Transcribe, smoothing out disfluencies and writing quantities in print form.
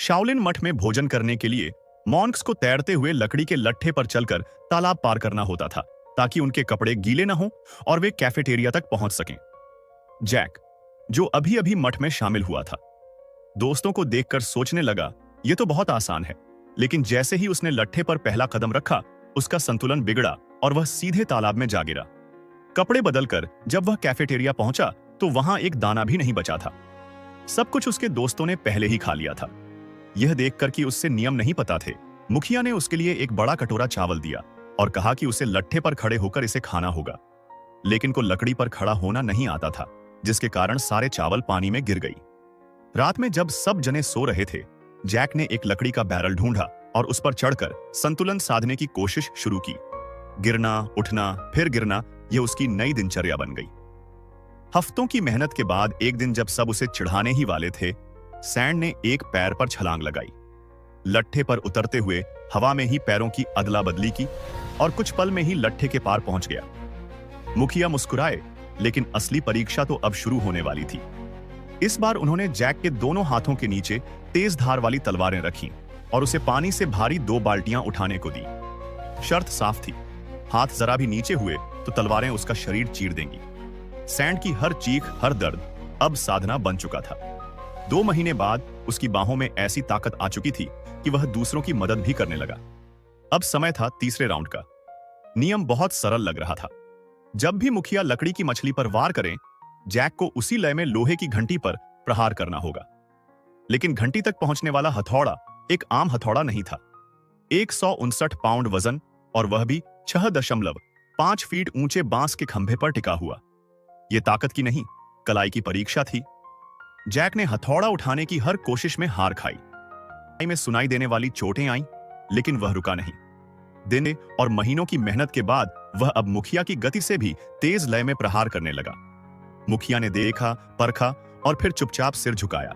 Shaolin मठ में भोजन करने के लिए मॉन्क्स को तैरते हुए लकड़ी के लट्ठे पर चलकर तालाब पार करना होता था ताकि उनके कपड़े गीले न हों और वे कैफेटेरिया तक पहुंच सकें। जैक, जो अभी अभी मठ में शामिल हुआ था, दोस्तों को देखकर सोचने लगा, यह तो बहुत आसान है। लेकिन जैसे ही उसने लट्ठे पर पहला कदम रखा, उसका संतुलन बिगड़ा और वह सीधे तालाब में जा गिरा। कपड़े बदलकर जब वह कैफेटेरिया पहुंचा तो वहां एक दाना भी नहीं बचा था। सब कुछ उसके दोस्तों ने पहले ही खा लिया था। यह देखकर कि उससे नियम नहीं पता थे, मुखिया ने उसके लिए एक बड़ा कटोरा चावल दिया और कहा कि उसे लट्ठे पर खड़े होकर इसे खाना होगा। लेकिन को लकड़ी पर खड़ा होना नहीं आता था, जिसके कारण सारे चावल पानी में गिर गई। रात में जब सब जने सो रहे थे, जैक ने एक लकड़ी का बैरल ढूंढा और उस पर चढ़कर संतुलन साधने की कोशिश शुरू की। गिरना, उठना, फिर गिरना, यह उसकी नई दिनचर्या बन गई। हफ्तों की मेहनत के बाद एक दिन जब सब उसे चिढ़ाने ही वाले थे, सैंड ने एक पैर पर छलांग लगाई। लट्ठे पर उतरते हुए हवा में ही पैरों की अदला बदली की और कुछ पल में ही लट्ठे के पार पहुंच गया। मुखिया मुस्कुराए, लेकिन असली परीक्षा तो अब शुरू होने वाली थी। इस बार उन्होंने जैक के दोनों हाथों के नीचे तेज धार वाली तलवारें रखीं और उसे पानी से भारी 2 बाल्टियां उठाने को दी। शर्त साफ थी, हाथ जरा भी नीचे हुए तो तलवारें उसका शरीर चीर देंगी। सैंड की हर चीख, हर दर्द अब साधना बन चुका था। 2 महीने बाद उसकी बाहों में ऐसी ताकत आ चुकी थी कि वह दूसरों की मदद भी करने लगा। अब समय था तीसरे राउंड का। नियम बहुत सरल लग रहा था। जब भी मुखिया लकड़ी की मछली पर वार करें, जैक को उसी लय में लोहे की घंटी पर प्रहार करना होगा। लेकिन घंटी तक पहुंचने वाला हथौड़ा एक आम हथौड़ा नहीं था। 159 पाउंड वजन, और वह भी 6.5 फीट ऊंचे बांस के खंभे पर टिका हुआ। यह ताकत की नहीं, कलाई की परीक्षा थी। जैक ने हथौड़ा उठाने की हर कोशिश में हार खाई। में सुनाई देने वाली चोटें आईं, लेकिन वह रुका नहीं। दिन और महीनों की मेहनत के बाद वह अब मुखिया की गति से भी तेज लय में प्रहार करने लगा। मुखिया ने देखा, परखा और फिर चुपचाप सिर झुकाया।